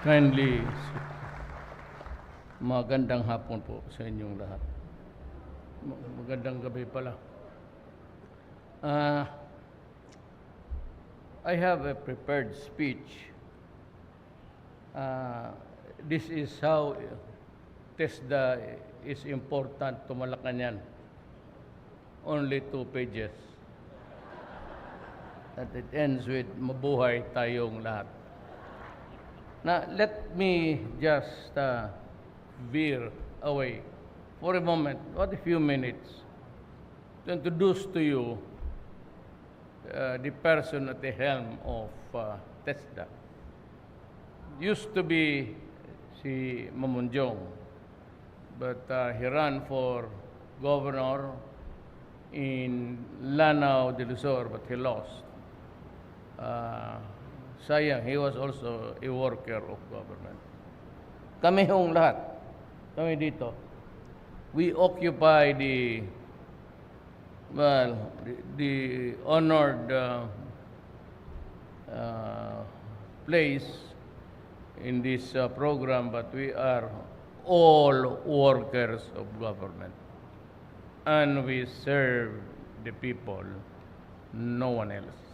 Kindly, magandang hapon po sa inyong lahat. Magandang gabi pala. I have a prepared speech. This is how TESDA is important to Malacanang. Only 2 pages. That it ends with mabuhay tayong lahat. Now, let me just veer away for a moment, what a few minutes, to introduce to you the person at the helm of TESDA. Used to be si Mamunjong, but he ran for governor in Lanao de Luzon, but he lost. Sayang, he was also a worker of government. Kami hong lahat, kami dito, we occupy the honored place in this program, but we are all workers of government. And we serve the people, no one else.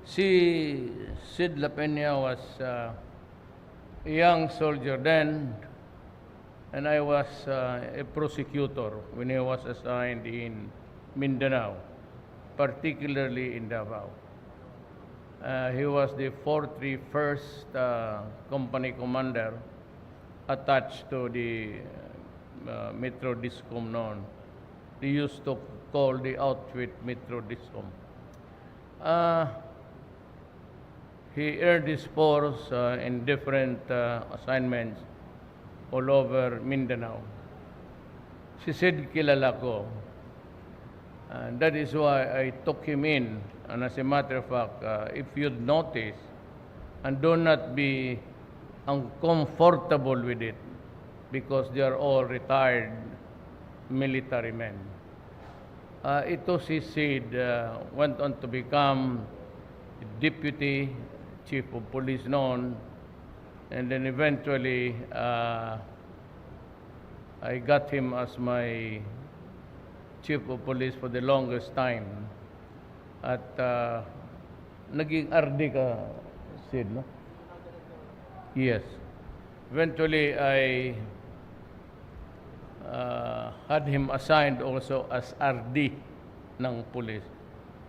Si Sid La Peña was a young soldier then, and I was a prosecutor when he was assigned in Mindanao, particularly in Davao. He was the 431st company commander attached to the Metro Discom noon. They used to call the outfit Metro Discom. He earned his force in different assignments all over Mindanao. Si Sid kilala ko. And that is why I took him in. And as a matter of fact, if you'd notice, and do not be uncomfortable with it, because they are all retired military men. Ito si Sid went on to become deputy chief of police noon, and then eventually I got him as my chief of police for the longest time. At naging RD ka, Sid, no? Yes. Eventually, I had him assigned also as RD ng police,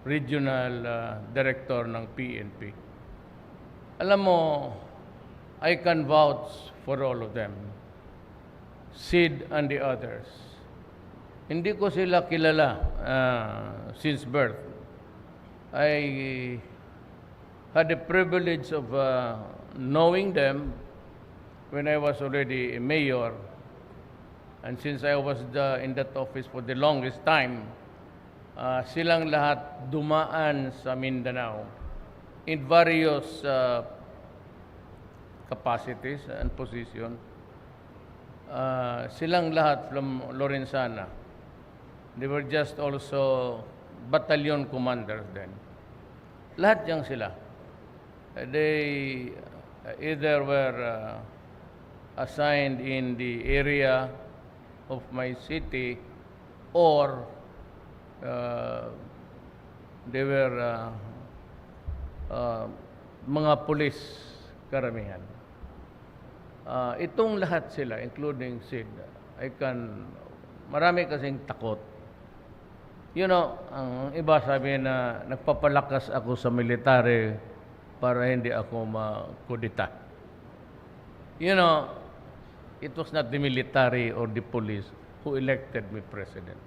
regional director ng PNP. Alam mo, I can vouch for all of them, Sid and the others. Hindi ko sila kilala since birth. I had the privilege of knowing them when I was already a mayor. And since I was in that office for the longest time, silang lahat dumaan sa Mindanao in various capacities and positions. Silang lahat from Lorenzana. They were just also battalion commanders then. Lahat yang sila. They either were assigned in the area of my city, or they were mga pulis karamihan. Itong lahat sila, including Sid, marami kasing takot. You know, ang iba sabi na nagpapalakas ako sa military para hindi ako makudita. You know, it was not the military or the police who elected me president.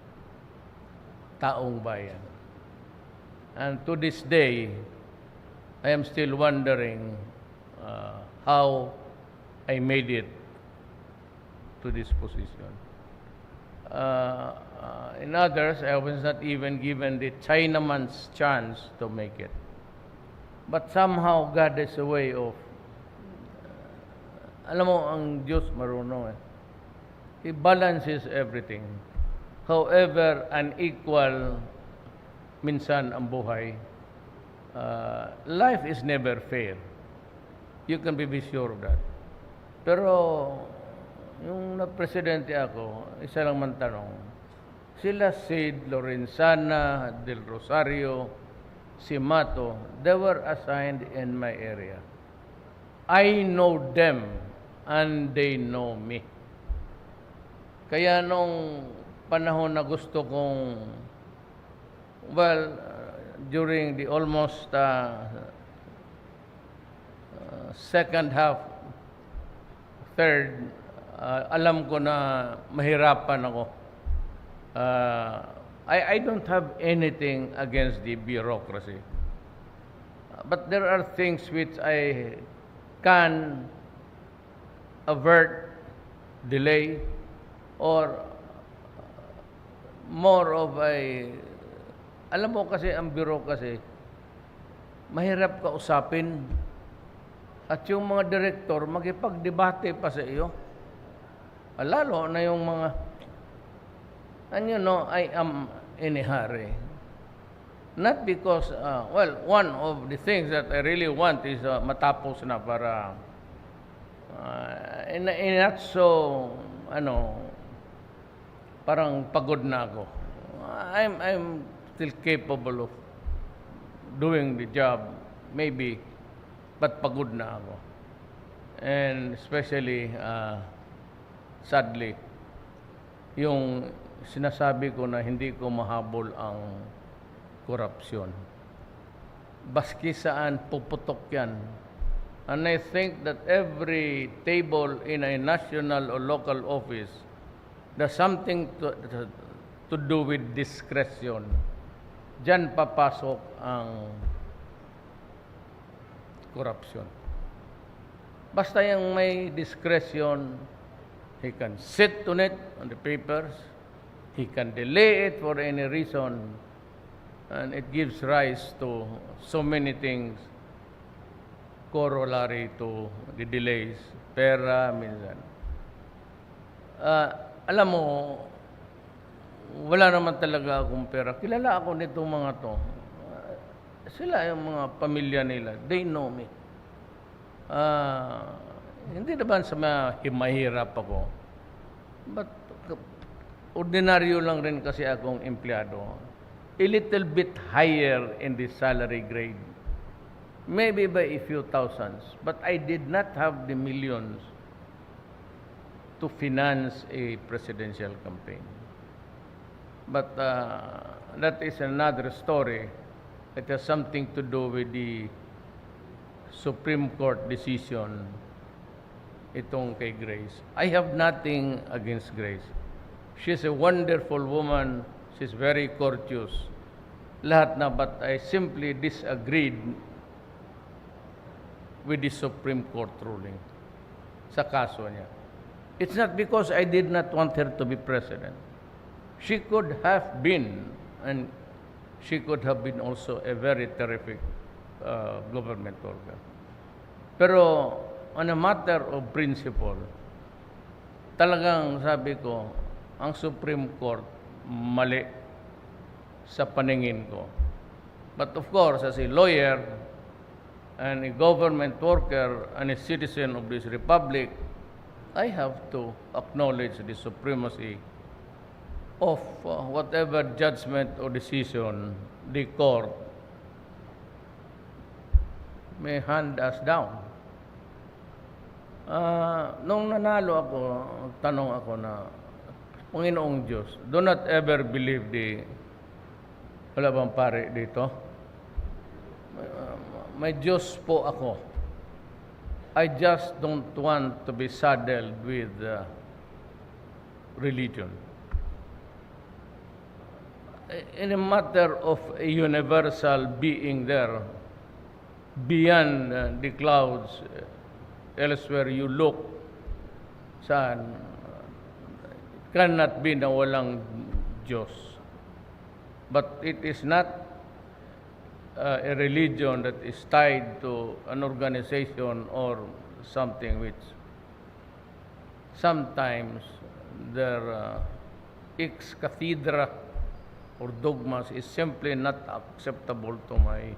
Taong bayan. And to this day, I am still wondering how I made it to this position. In others, I was not even given the Chinaman's chance to make it. But somehow God has a way of, alam mo, ang Diyos marunong eh. He balances everything. However unequal minsan ang buhay, life is never fair. You can be sure of that. Pero, yung na-presidente ako, isa lang man tanong, sila Sid, Lorenzana, Del Rosario, si Mato, they were assigned in my area. I know them and they know me. Kaya nung panahon na gusto kong, during the almost second half, third, alam ko na mahirapan ako. I don't have anything against the bureaucracy. But there are things which I can avert, delay, or more of alam mo kasi ang bureaucracy, mahirap ka usapin. At yung mga direktor, makipagdebate pa sa iyo. Lalo na yung mga, and you know, I am in a hurry. Not because, one of the things that I really want is matapos na para, not so, parang pagod na ako. I'm still capable of doing the job, maybe, but pagod na ako. And especially, sadly, yung sinasabi ko na hindi ko mahabol ang korupsyon. Baski saan, puputok yan. And I think that every table in a national or local office, there's something to do with discretion. Diyan papasok ang korupsyon. Basta yung may discretion, he can sit on it, on the papers, he can delay it for any reason, and it gives rise to so many things, corollary to the delays, pera, minsan. Alam mo, wala naman talaga akong pera. Kilala ako nitong mga to. Sila yung mga pamilya nila. They know me. Hindi naman sa mahirap ako. But ordinaryo lang rin kasi akong empleyado. A little bit higher in the salary grade. Maybe by a few thousands. But I did not have the millions to finance a presidential campaign. But that is another story. It has something to do with the Supreme Court decision itong kay Grace. I have nothing against Grace. She's a wonderful woman. She's very courteous. Lahat na, but I simply disagreed with the Supreme Court ruling sa kaso niya. It's not because I did not want her to be president. She could have been, and she could have been also a very terrific government worker. Pero on a matter of principle, talagang sabi ko, ang Supreme Court mali sa paningin ko. But of course, as a lawyer and a government worker and a citizen of this republic, I have to acknowledge the supremacy of whatever judgment or decision the court may hand us down. Nung nanalo ako, tanong ako na, Panginoong Diyos, do not ever believe wala bang pare dito? May Diyos po ako. I just don't want to be saddled with religion. In a matter of a universal being there, beyond the clouds, elsewhere you look, saan, cannot be na walang Diyos. But it is not a religion that is tied to an organization or something which sometimes their ex cathedra or dogmas is simply not acceptable to my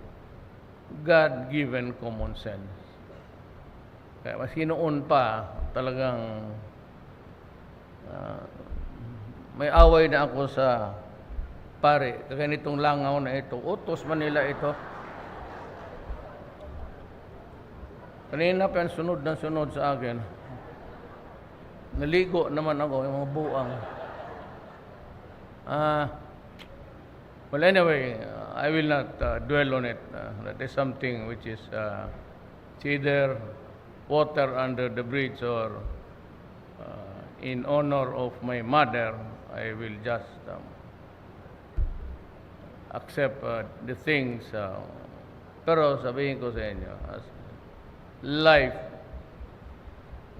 God-given common sense. Kaya maski noon pa, talagang may away na ako sa pare. Kaya nitong langaw na ito, utos Manila ito. Kanina pa yan, sunod na sunod sa akin. Naligo naman ako, yung mga buang. Well, anyway, I will not dwell on it. That is something which is it's either water under the bridge or in honor of my mother, I will just accept the things. Pero sabihin ko sa inyo, life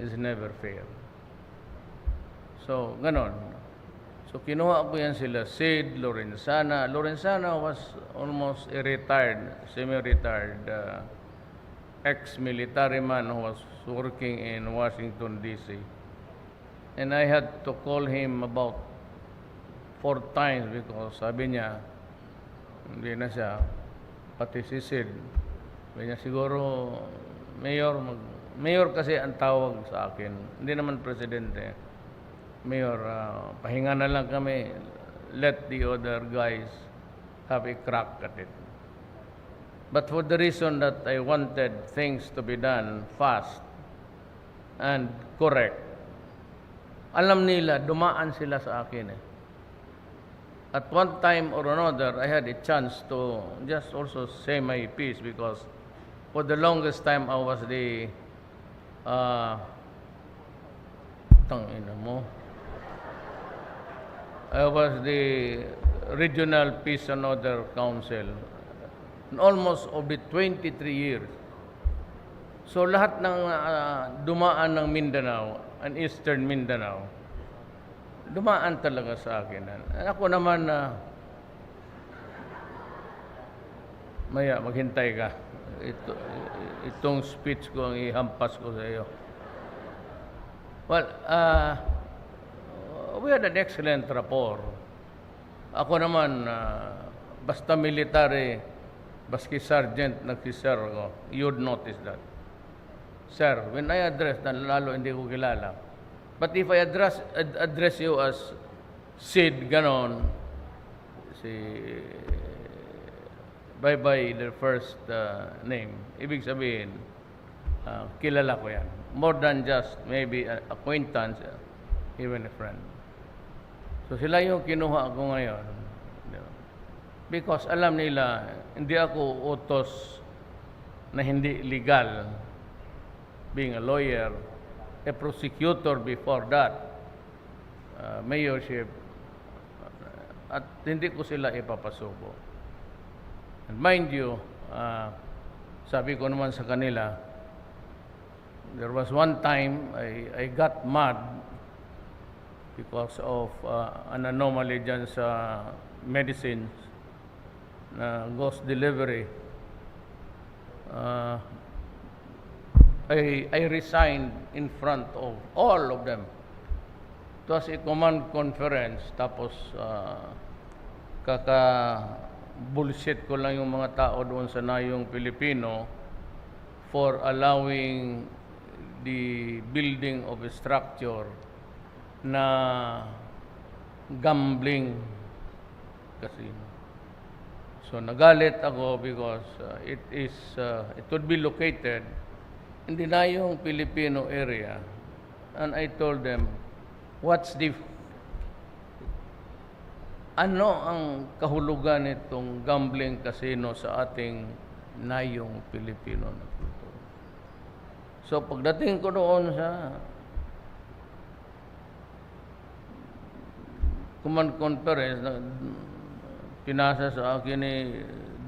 is never fair. So, ganon. So, kinuha ko yan sila, Sid, Lorenzana. Lorenzana was almost a retired, semi-retired ex-military man who was working in Washington, D.C. And I had to call him about 4 times because sabi niya, hindi na siya, pati si Sid. Sabi niya, siguro, mayor kasi ang tawag sa akin. Hindi naman presidente. Mayor, pahinga na lang kami. Let the other guys have a crack at it. But for the reason that I wanted things to be done fast and correct, alam nila, dumaan sila sa akin eh. At one time or another, I had a chance to just also say my piece because for the longest time I was the tangina mo. I was the Regional Peace and Order Council almost of the 23 years. So lahat ng dumaan ng Mindanao and Eastern Mindanao, dumaan talaga sa akin. Ako naman maya, maghintay ka. Itong speech ko ang ihampas ko sa iyo. Well, we had an excellent rapport. Ako naman, basta military, baski sergeant, nag-sir ako, you'd notice that. Sir, when I address, lalo hindi ko kilala. But if I address you as Sid, ganon, bye-bye, the first name, ibig sabihin, kilala ko yan. More than just maybe an acquaintance, even a friend. So sila yung kinuha ko ngayon. Because alam nila, hindi ako utos na hindi legal. Being a lawyer, a prosecutor before that, mayorship, at hindi ko sila ipapasuko. And mind you, sabi ko naman sa kanila, there was one time I got mad because of an anomaly dyan sa medicines na ghost delivery. I resigned in front of all of them. It was a command conference, tapos bullshit ko lang yung mga tao doon sa Nayong Pilipino for allowing the building of a structure na gambling casino. So nagalit ako because it would be located in the Nayong Filipino area. And I told them, ano ang kahulugan nitong gambling casino sa ating Nayong Filipino na kultura? So pagdating ko doon sa command conference, pinasa sa akin ni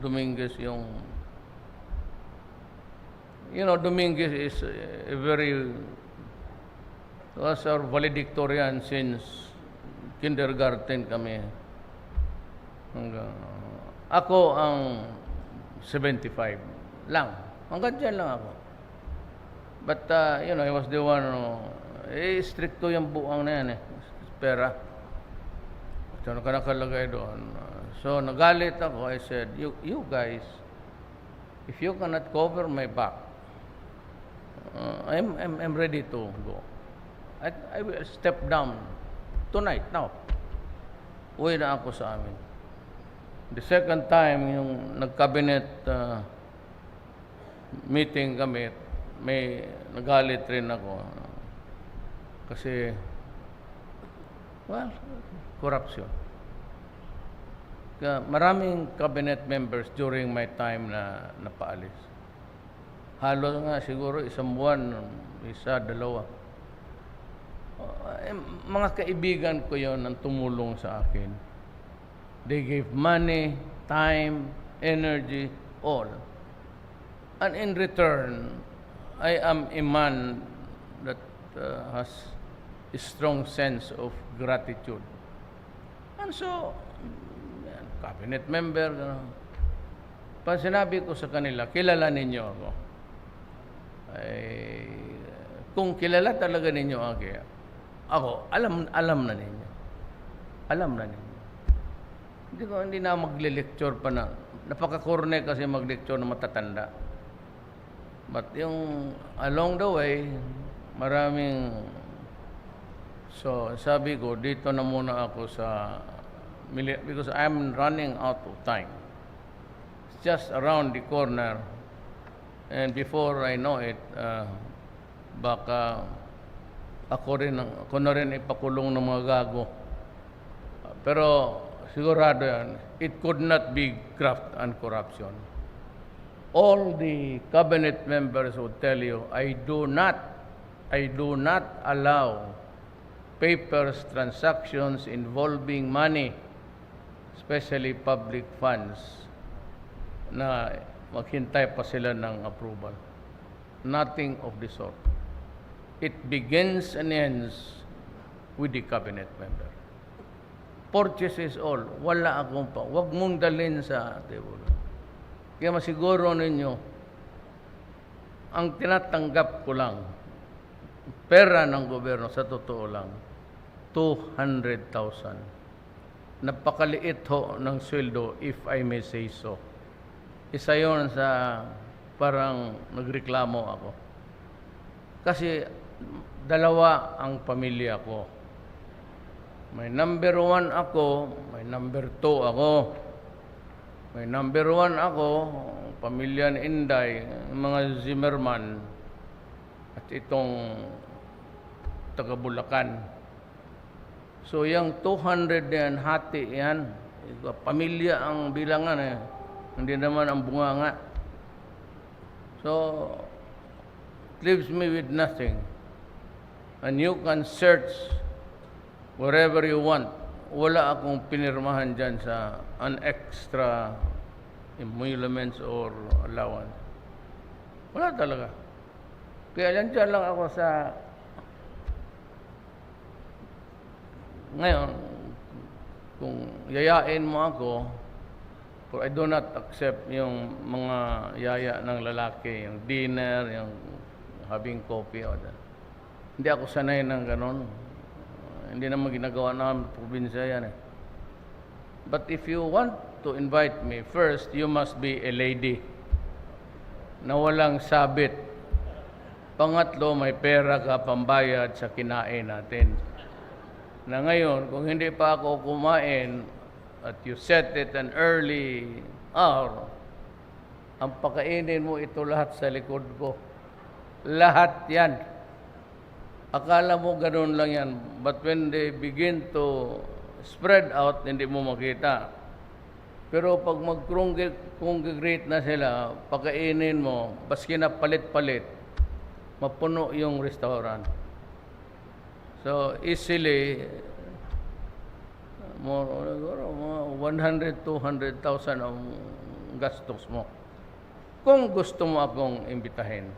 Dominguez yung, Dominguez is a very, was our valedictorian since kindergarten kami. Ako ang 75 lang. Hanggang dyan lang ako. But, I was the one, stricto yung buang na yan pera. So, nakalagay doon. So, nagalit ako. I said, you guys, if you cannot cover my back, I'm ready to go. I will step down tonight, now. Uwi na ako sa amin. The second time, yung nag-cabinet meeting kami, may nagalit rin ako. Kasi, well, corruption. Maraming cabinet members during my time na napaalis. Halos nga siguro isang buwan, isa, dalawa. Mga kaibigan ko yon ang tumulong sa akin. They gave money, time, energy, all. And in return, I am a man that has a strong sense of gratitude. And so, cabinet member, pag sinabi ko sa kanila, kilala ninyo ako. Ay, kung kilala talaga ninyo ako, alam na ninyo. Alam na ninyo. Hindi na magle-lecture pa na. Napaka-corne kasi mag-lecture na matatanda. But yung along the way, maraming... So, sabi ko, dito na muna ako sa... Because I'm running out of time. It's just around the corner. And before I know it, baka ako na rin ipakulong ng mga gago. Pero sigurado yan, it could not be graft and corruption. All the cabinet members would tell you, I do not allow papers, transactions involving money, especially public funds, na maghintay pa sila ng approval. Nothing of the sort. It begins and ends with the cabinet member. Purchases all, wala akong pa. Huwag mong dalhin sa table. Kaya masiguro ninyo, ang tinatanggap ko lang, pera ng gobyerno, sa totoo lang, 200,000. Napakaliit ho ng sweldo, if I may say so. Isa yon sa parang nagreklamo ako. Kasi dalawa ang pamilya ko. May number 1 ako, may number 2 ako. May number 1 ako, pamilya ni Inday, mga Zimmerman, at itong taga Bulacan. So yung 200 yan, hati yan. Pamilya ang bilangan eh. Hindi naman ang bunganga. So, it leaves me with nothing. And you can search wherever you want. Wala akong pinirmahan dyan sa an extra emoluments or allowance. Wala talaga. Kaya dyan lang ako sa... Ngayon, kung yayain mo ako, I do not accept yung mga yaya ng lalaki, yung dinner, yung having coffee. Hindi ako sanay ng ganon. Hindi naman ginagawa namin probinsya yan eh. But if you want to invite me, first, you must be a lady na walang sabit. Pangatlo, may pera ka pambayad sa kinain natin. Na ngayon, kung hindi pa ako kumain, at you set it an early hour, ang pakainin mo ito lahat sa likod ko. Lahat yan. Akala mo ganun lang yan. But when they begin to spread out, hindi mo makita. Pero pag mag-congregate na sila, pakainin mo, baski na palit-palit, mapuno yung restaurant. So, easily, more 100,000 to 200,000 ang gastos mo. Kung gusto mo akong imbitahin,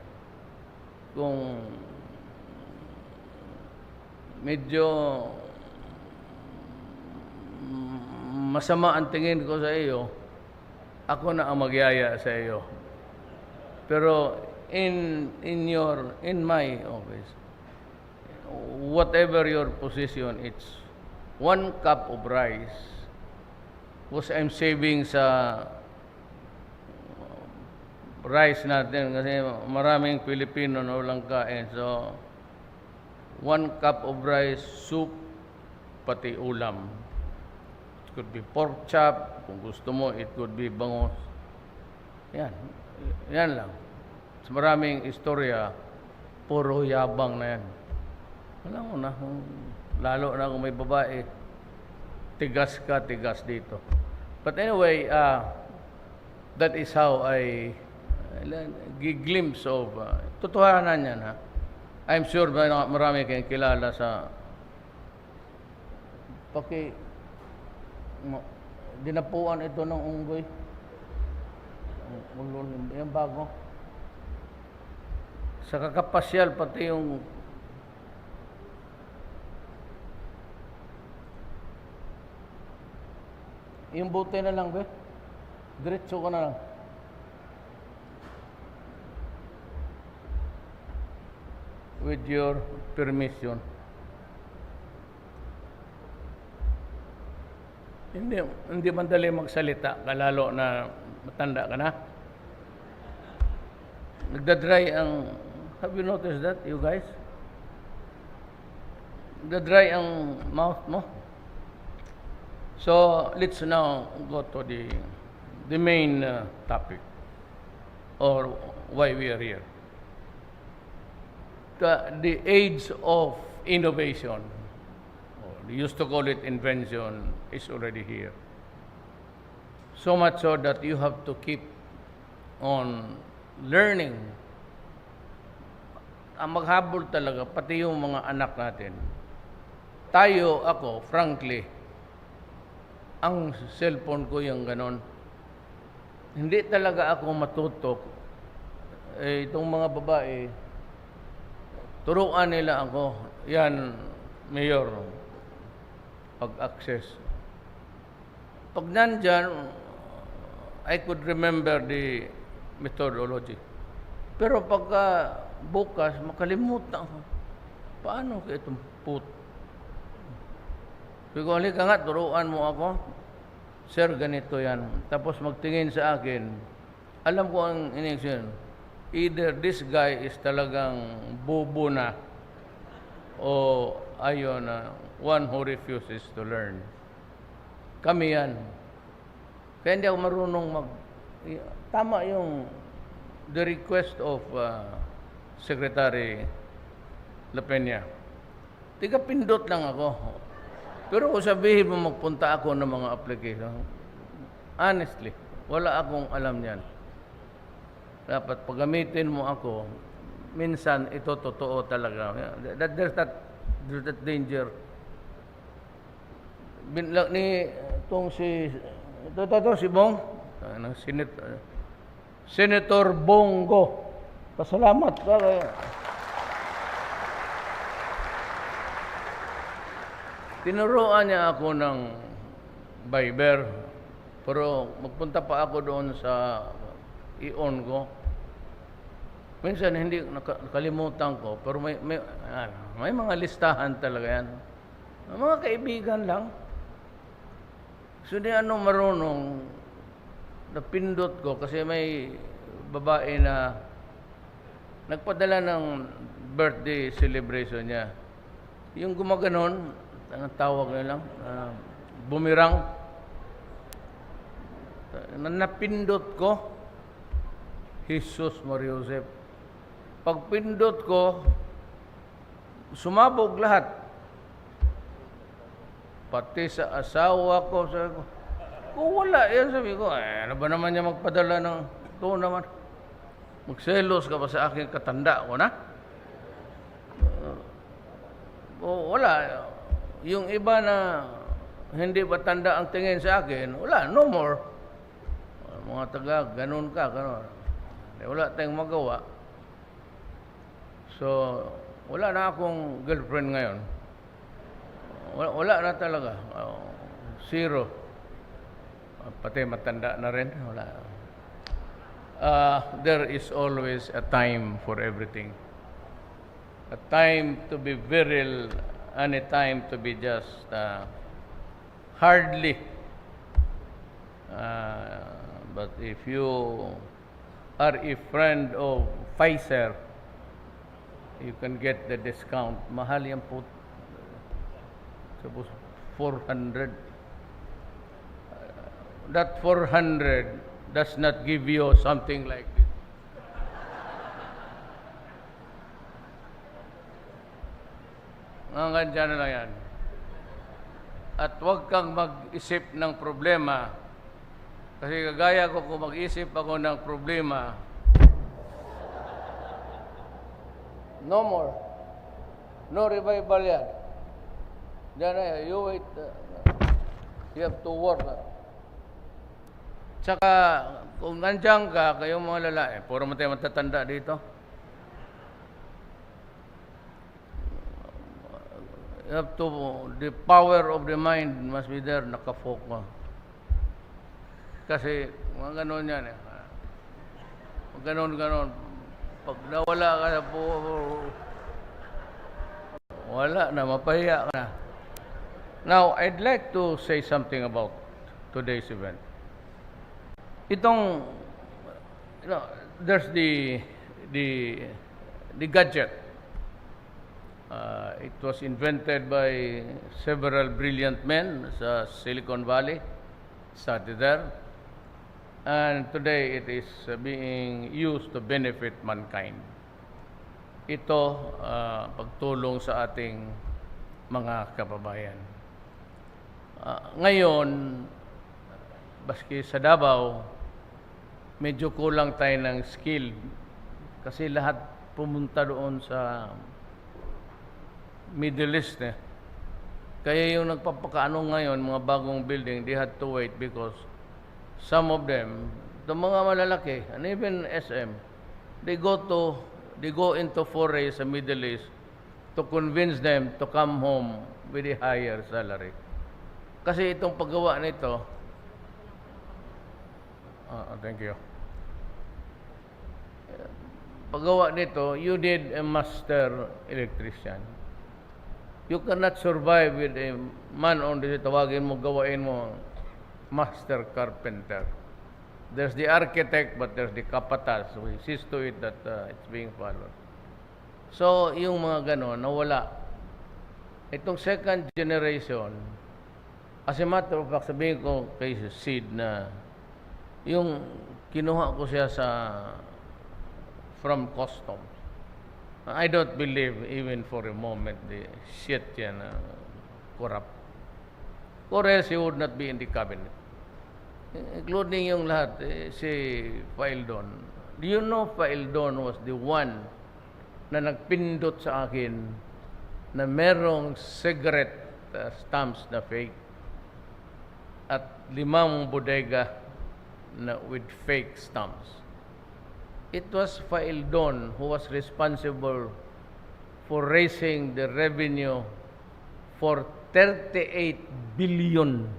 kung medyo masama ang tingin ko sa iyo, ako na ang magyaya sa iyo. Pero in my office, whatever your position, it's 1 cup of rice, because I'm saving sa rice natin kasi maraming Pilipino na walang kain. So, 1 cup of rice, soup, pati ulam. It could be pork chop. Kung gusto mo, it could be bangus. Yan. Yan lang. Sa maraming istorya, puro yabang na yan. Wala mo na. Lalo na kung may babae, tigas ka, tigas dito. But anyway, that is how I glimpse of totohanan yan, ha. I'm sure marami kayong kilala sa dinapuan ito ng unggoy. Yung bago. Sa kakapasyal, pati yung bote na lang, be. Diretso ko na lang. With your permission. Hindi madali magsalita, kalalo na matanda ka na. Nagda-dry ang, have you noticed that, you guys? Nagda-dry ang mouth mo. So, let's now go to the main topic, or why we are here. The age of innovation, or they used to call it invention, is already here. So much so that you have to keep on learning. Ang maghabol talaga, pati yung mga anak natin. Ako, frankly, ang cellphone ko yung ganon. Hindi talaga ako matutok. Itong mga babae, turuan nila ako. Yan, Mayor, pag-access. Pag nandyan, I could remember the methodology. Pero pagka bukas, makalimutan ko. Paano ka itong Sabi ko, halika nga, turuan mo ako. Sir, ganito yan. Tapos magtingin sa akin, alam ko ang iniksyon. Either this guy is talagang bobo na o ayaw na, one who refuses to learn. Kami yan. Kaya hindi ako marunong tama yung the request of Secretary La Peña. Tiga pindot lang ako. Pero kung sabihin mo magpunta ako ng mga application, honestly, wala akong alam yan. Dapat paggamitin mo ako, minsan ito totoo talaga. There's that danger. Itong si Bong, Senator Bongo. Pasalamat ka. Tinuruan niya ako ng Viber, pero magpunta pa ako doon sa i-on ko. Minsan hindi nakalimutan ko, pero may mga listahan talaga yan. Mga kaibigan lang. So di marunong napindot ko kasi may babae na nagpadala ng birthday celebration niya. Yung gumaganon, ang tawag nila, bumirang. Napindot ko, Jesus Maria Josep. Pag pindot ko, sumabog lahat. Pati sa asawa ko. Kung wala, yan sabi ko, ano ba naman niya magpadala ng ito naman? Magselos ka pa sa akin, katanda ko na? Wala. Yung iba na hindi ba tanda ang tingin sa akin, wala, no more. Mga taga, ganun ka, ganun. Wala tayong magawa. So, wala na akong girlfriend ngayon. Wala na talaga. Zero. Pati matanda na rin. Wala. There is always a time for everything. A time to be virile and a time to be just hardly. But if you are a friend of Pfizer, you can get the discount. Mahal yan po. Suppose 400. That 400 does not give you something like this. Hanggang dyan na lang yan. At huwag kang mag-isip ng problema. Kasi kagaya ko, kung mag-isip ako ng problema, no more. No revival yan. Diyan na yan. You wait. You have to work. Tsaka, kung nandiyan ka, kayong mga lalaki, puro mo tayo matatanda dito. You have to, the power of the mind must be there, nakafocus. Kasi, mga ganon yan eh. Ganon. Pag nawala ka na po, wala na, mapahiya ka na. Now, I'd like to say something about today's event. Itong, there's the gadget. It was invented by several brilliant men sa Silicon Valley, started there. And today it is being used to benefit mankind. Ito, pagtulong sa ating mga kababayan. Ngayon, baski sa Davao, medyo kulang tayo ng skill kasi lahat pumunta doon sa Middle East. Kaya yung nagpapakaano ngayon, mga bagong building, they had to wait because some of them, the mga malalaki, and even SM, they go into forays sa Middle East to convince them to come home with a higher salary. Kasi itong paggawa nito, thank you. Paggawa nito, you need a master electrician. You cannot survive with a man on the tawagin mo, gawain mo, master carpenter. There's the architect, but there's the kapatas who sees to it that it's being followed. So, yung mga ganon, nawala. Itong second generation, as a matter of fact, sabihin ko kay Sid na yung kinuha ko siya from customs. I don't believe even for a moment the shit yan corrupt. Or else he would not be in the cabinet. Including yung lahat, si Faildon. Do you know Faildon was the one na nagpindot sa akin na merong cigarette stamps na fake at 5 bodega na with fake stamps. It was Faildon who was responsible for raising the revenue for 38 billion.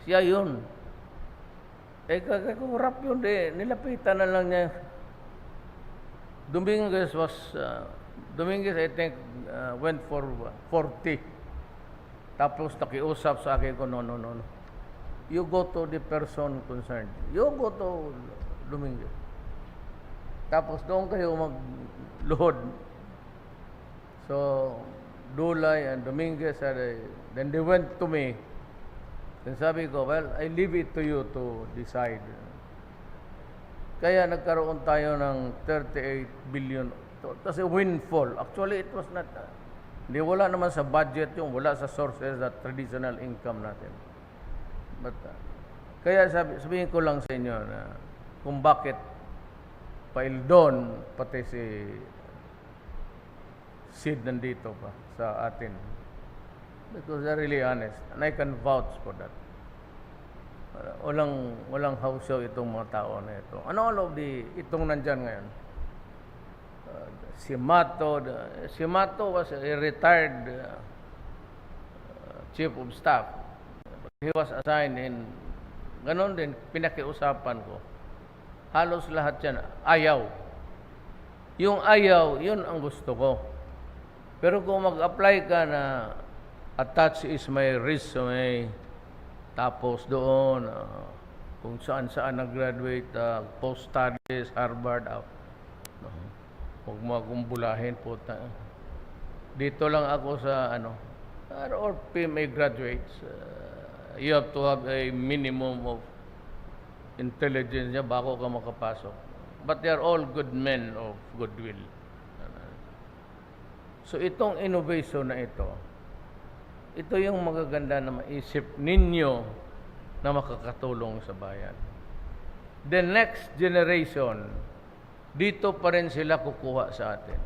Siya yun. Kakurap yun. Nilapitan na lang niya. Dominguez I think, went for 40. Tapos nakiusap sa akin ko, no. You go to the person concerned. You go to Dominguez. Tapos doon kayo magluhod. So, Dulay and Dominguez, then they went to me. Then sabi ko, well, I leave it to you to decide. Kaya nagkaroon tayo ng 38 billion. Kasi windfall. Actually, it was not. Hindi, wala naman sa budget yung, wala sa sources that traditional income natin. But, kaya sabihin ko lang sa inyo na kung bakit Faildon, pati si Sid nandito pa sa atin. Because they're really honest. And I can vouch for that. Walang hausaw itong mga tao na ito. Ano all of itong nandyan ngayon? Si Mato was a retired chief of staff. He was assigned in, ganon din, pinakiusapan ko. Halos lahat yan, ayaw. Yung ayaw, yun ang gusto ko. Pero kung mag-apply ka na attach is my resume, tapos doon, kung saan-saan nag-graduate, post-studies, Harvard, no, huwag mo akong bulahin po. Dito lang ako sa or PMA graduates, you have to have a minimum of intelligence niya bago ka makapasok. But they are all good men of goodwill. So itong innovation na ito yung magaganda na maisip ninyo na makakatulong sa bayan. The next generation, dito pa rin sila kukuha sa atin.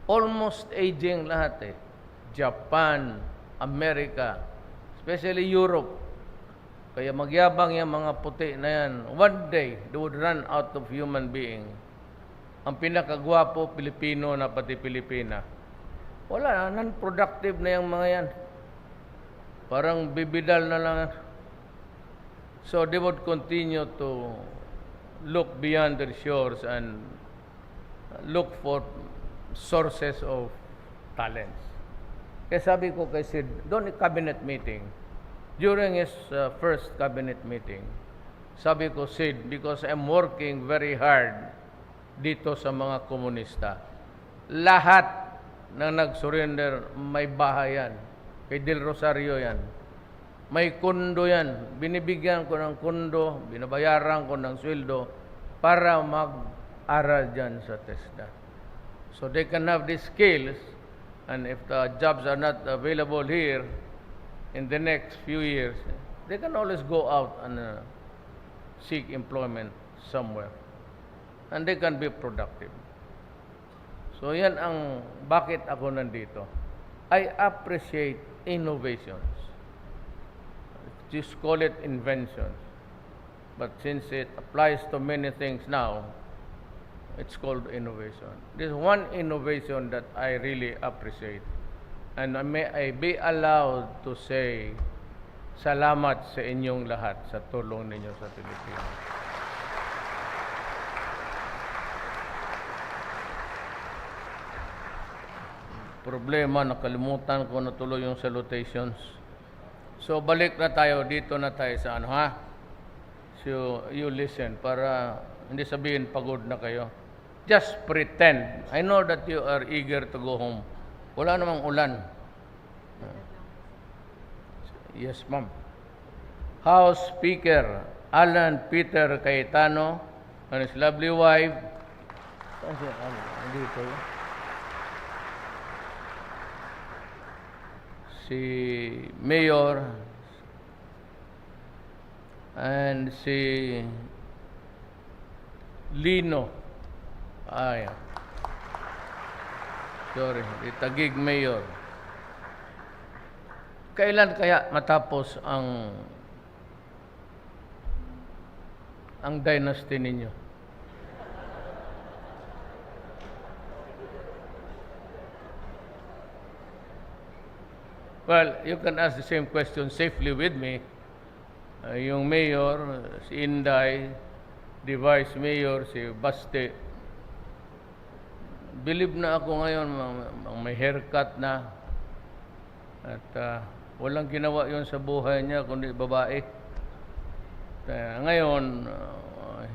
Almost aging lahat Japan, America, especially Europe. Kaya magyabang yung mga puti na yan. One day, they would run out of human being. Ang pinakagwapo, Pilipino na pati Pilipina. Wala, non-productive na yung mga yan. Parang bibidal na lang. So they would continue to look beyond their shores and look for sources of talents. Kaya sabi ko kay Sid, doon cabinet meeting, during his first cabinet meeting, sabi ko, Sid, because I'm working very hard dito sa mga komunista, lahat na nag-surrender, may bahay yan. Kay Del Rosario yan. May kondo yan. Binibigyan ko ng kondo, binabayaran ko ng sweldo para mag-aral dyan sa TESDA. So they can have these skills, and if the jobs are not available here in the next few years, they can always go out and seek employment somewhere. And they can be productive. So yan ang bakit ako nandito. I appreciate innovations. Just call it inventions. But since it applies to many things now, it's called innovation. There's one innovation that I really appreciate. And may I be allowed to say, salamat sa inyong lahat sa tulong ninyo sa Pilipinas. Problema, nakalimutan ko na tuloy yung salutations. So balik na tayo, dito na tayo sa So you listen para hindi sabihin pagod na kayo. Just pretend. I know that you are eager to go home. Wala namang ulan. Yes, ma'am. House Speaker Alan Peter Cayetano and his lovely wife. Dito. Si Mayor and si Lino. Sorry, si Taguig Mayor. Kailan kaya matapos ang dynasty ninyo? Well, you can ask the same question safely with me. Yung mayor, si Inday, the vice mayor, si Baste. Believe na ako ngayon, may haircut na. At walang ginawa yon sa buhay niya, kundi babae. Ngayon,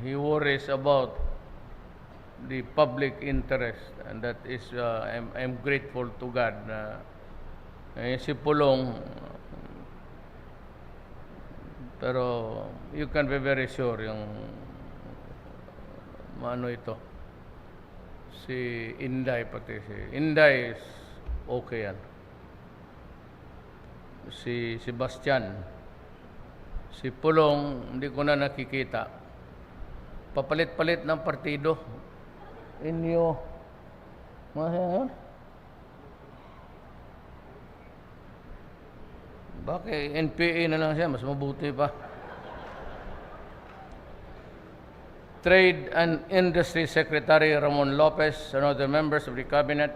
he worries about the public interest. And that is, I'm grateful to God na si Pulong, pero you can be very sure yung ito, si Inday pati si Inday is okay yan. Si Sebastian, si Pulong hindi ko na nakikita, papalit-palit ng partido. Inyo bakit NPA na lang siya, mas mabuti pa. Trade and Industry Secretary Ramon Lopez and other members of the Cabinet.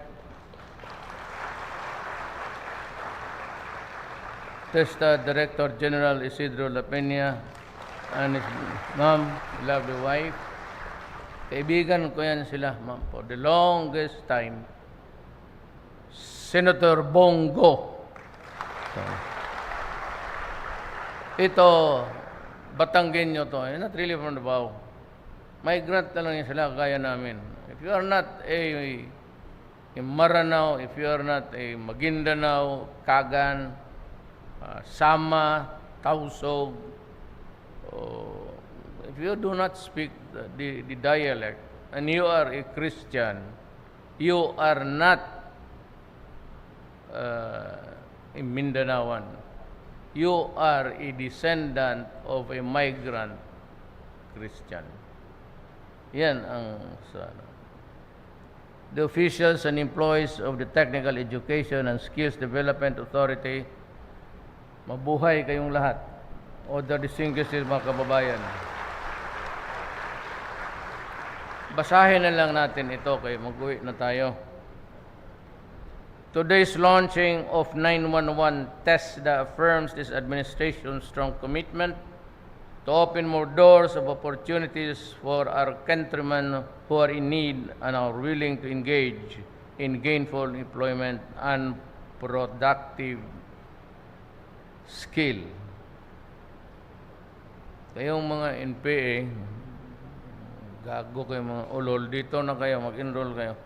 TESDA Director General Isidro La Peña and his ma'am, lovely wife. Kaibigan ko yan sila, ma'am, for the longest time. Senator Bongo. Ito, Batanggenyo to, not really from Davao. Migrant na lang yan sila, kaya namin. If you are not a Maranao, if you are not a Maguindanao, Kagan, Sama, Tausog, if you do not speak the dialect, and you are a Christian, you are not a Mindanaoan. You are a descendant of a migrant Christian. Yan ang sana. The officials and employees of the Technical Education and Skills Development Authority, mabuhay kayong lahat. Other distinguished mga kababayan. Basahin na lang natin ito kay mag-uwi na tayo. Today's launching of 911 TESDA affirms this administration's strong commitment to open more doors of opportunities for our countrymen who are in need and are willing to engage in gainful employment and productive skill. Kayong mga NPA, gago kayo mga ulol, dito na kayo, mag-enroll kayo.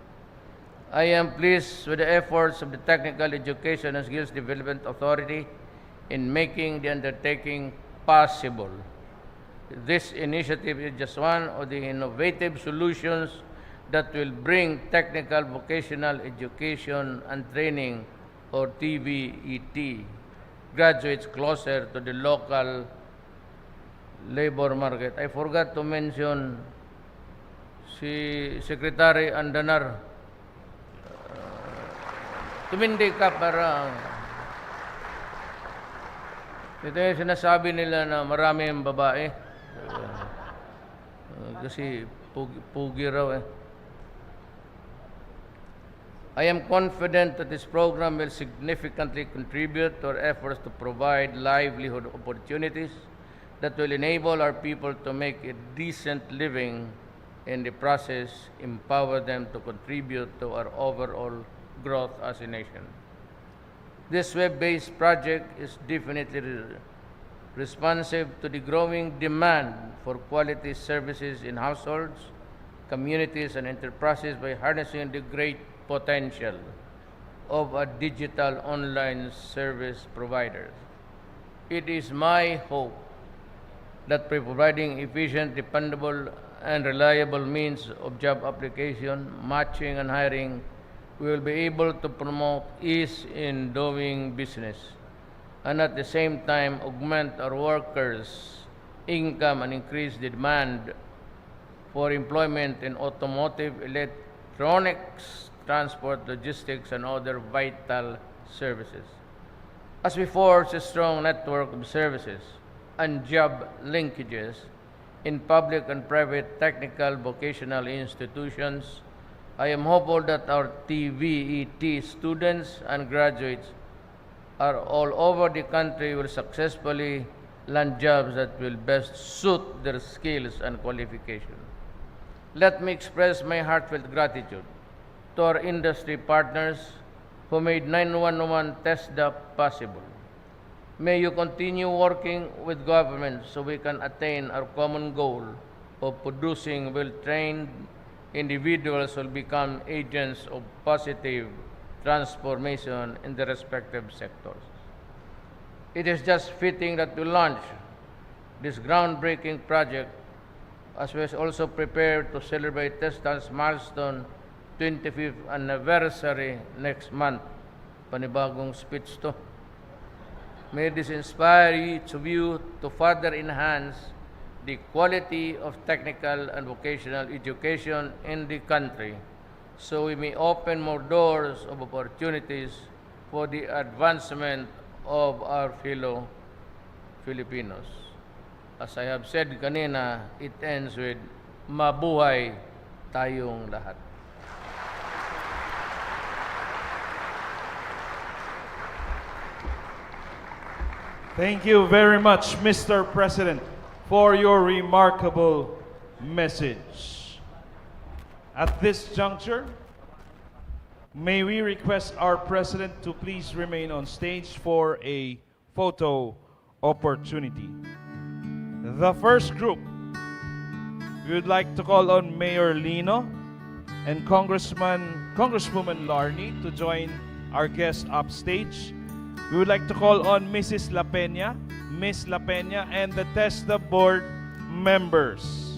I am pleased with the efforts of the Technical Education and Skills Development Authority in making the undertaking possible. This initiative is just one of the innovative solutions that will bring technical vocational education and training, or TVET, graduates closer to the local labor market. I forgot to mention si Secretary Andanar. Tumindi ka para ito yung sinasabi nila na marami ang babae. Kasi pugi raw eh. I am confident that this program will significantly contribute to our efforts to provide livelihood opportunities that will enable our people to make a decent living, in the process empower them to contribute to our overall growth as a nation. This web-based project is definitely responsive to the growing demand for quality services in households, communities, and enterprises by harnessing the great potential of a digital online service providers. It is my hope that by providing efficient, dependable, and reliable means of job application, matching, and hiring, we will be able to promote ease in doing business and at the same time augment our workers' income and increase the demand for employment in automotive, electronics, transport, logistics, and other vital services. As we forge a strong network of services and job linkages in public and private technical vocational institutions, I am hopeful that our TVET students and graduates are all over the country will successfully land jobs that will best suit their skills and qualifications. Let me express my heartfelt gratitude to our industry partners who made 911 TESDA possible. May you continue working with government so we can attain our common goal of producing well-trained individuals will become agents of positive transformation in the respective sectors. It is just fitting that we launch this groundbreaking project as we also prepare to celebrate TESDA's milestone 25th anniversary next month. Panibagong speech to. May this inspire each of you to further enhance the quality of technical and vocational education in the country, so we may open more doors of opportunities for the advancement of our fellow Filipinos. As I have said kanina, it ends with mabuhay tayong lahat. Thank you very much, Mr. President, for your remarkable message. At this juncture, may we request our President to please remain on stage for a photo opportunity. the first group, we would like to call on Mayor Lino and Congresswoman Larney to join our guests upstage. We would like to call on Mrs. La Peña, Miss La Peña, and the TESDA board members.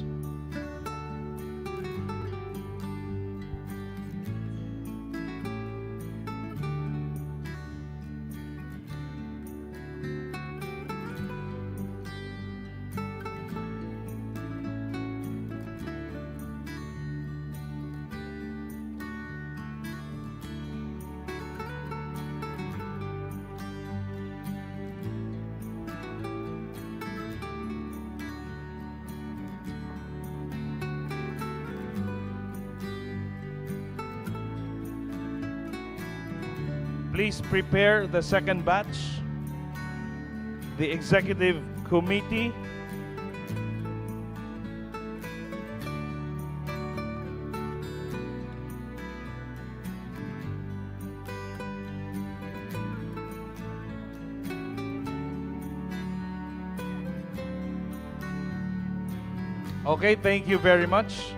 Please prepare the second batch, the executive committee, okay, thank you very much.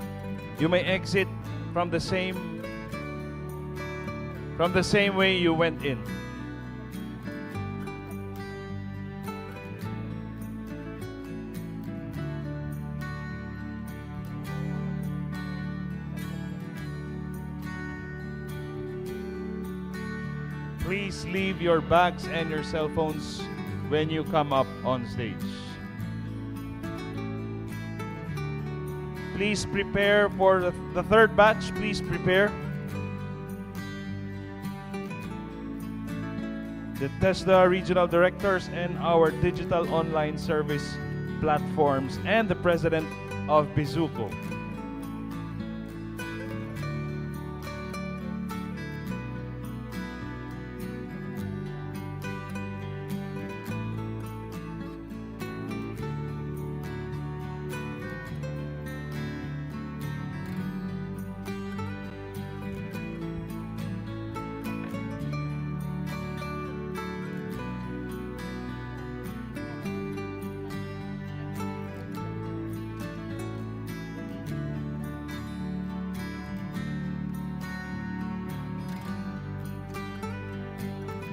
You may exit from the same way you went in. Please leave your bags and your cell phones when you come up on stage. Please prepare for the third batch. Please prepare. The TESDA regional directors and our digital online service platforms and the president of Bizuko.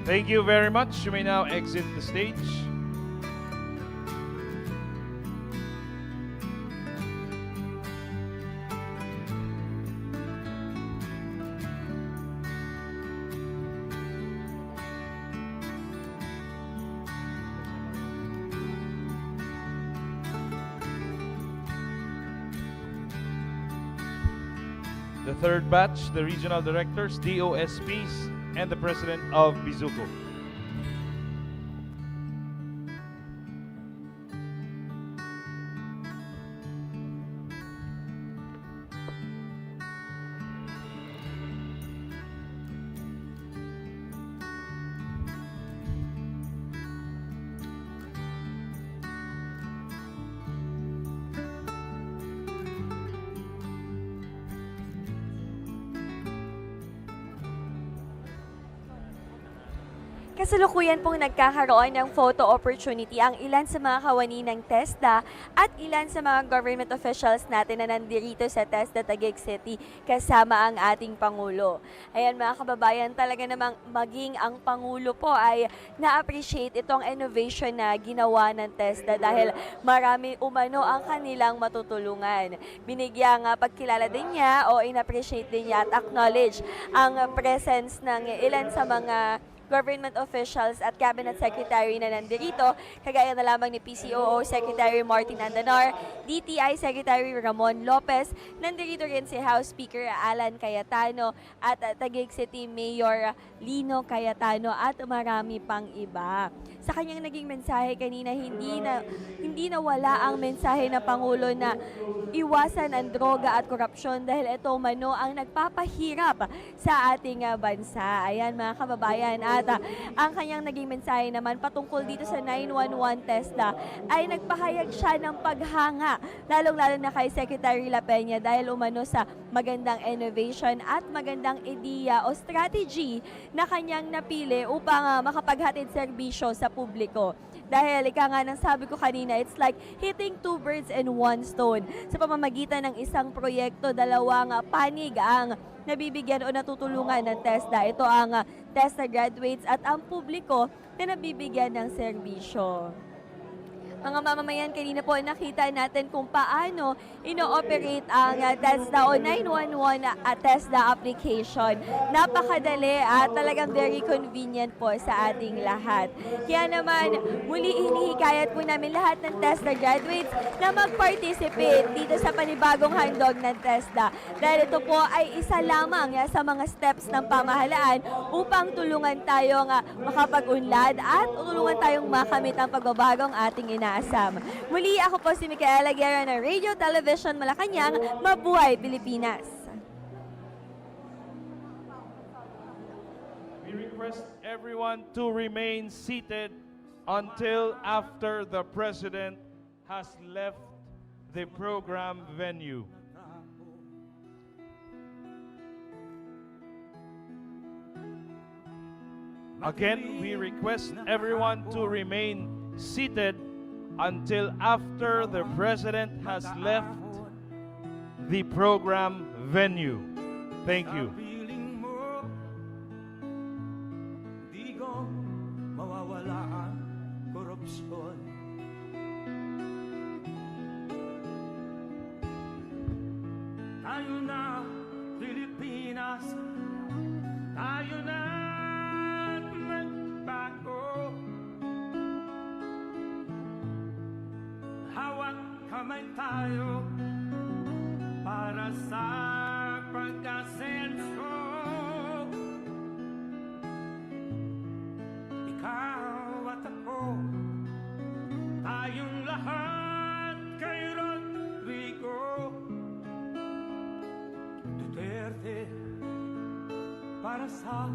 Thank you very much. You may now exit the stage. The third batch, the regional directors, DOSPs, and the president of Bizuko. Kasalukuyan pong nagkakaroon ng photo opportunity ang ilan sa mga kawani ng TESDA at ilan sa mga government officials natin na nandirito sa TESDA Taguig City kasama ang ating Pangulo. Ayan mga kababayan, talaga namang maging ang Pangulo po ay na-appreciate itong innovation na ginawa ng TESDA dahil marami umano ang kanilang matutulungan. Binigyang pagkilala din niya o in-appreciate din niya at acknowledge ang presence ng ilan sa mga government officials at cabinet secretary na nandirito, kagaya na lamang ni PCOO Secretary Martin Andanar, DTI Secretary Ramon Lopez, nandirito rin si House Speaker Alan Cayetano at Taguig City Mayor Lino Cayetano at marami pang iba. Sa kanyang naging mensahe kanina, hindi na wala ang mensahe ng Pangulo na iwasan ang droga at korupsyon dahil ito mano ang nagpapahirap sa ating bansa. Ayan mga kababayan, at ang kanyang naging mensahe naman patungkol dito sa 911 TESDA ay nagpahayag siya ng paghanga lalong-lalo na kay Secretary La Peña dahil umano sa magandang innovation at magandang ideya o strategy na kanyang napili upang makapaghatid serbisyo sa publiko. Dahil ika nga nang sabi ko kanina, it's like hitting two birds in one stone. Sa pamamagitan ng isang proyekto, dalawang panig ang nabibigyan o natutulungan ng TESDA. Ito ang TESDA graduates at ang publiko na nabibigyan ng serbisyo. Mga mamamayan, kanina po nakita natin kung paano ino-operate ang TESDA o 911 TESDA application. Napakadali at talagang very convenient po sa ating lahat. Kaya naman, muli hinihikayat po namin lahat ng TESDA graduates na mag-participate dito sa panibagong handog ng TESDA. Dahil ito po ay isa lamang sa mga steps ng pamahalaan upang tulungan tayong makapag-unlad at tulungan tayong makamit ang pagbabagong ating inaasam. Muli, ako po si Micaela Guerra ng Radio Television Malacanang. Mabuhay Pilipinas! We request everyone to remain seated until after the President has left the program venue. Again, we request everyone to remain seated until after the President has left the program venue. Thank you. Di ko mawawala ang korupsyon. Tayo na, Pilipinas. Tayo na magbago. Hawak kamay tayo para sa pag-asenso. Ikaw at ako, tayong lahat kay Rodrigo Duterte para sa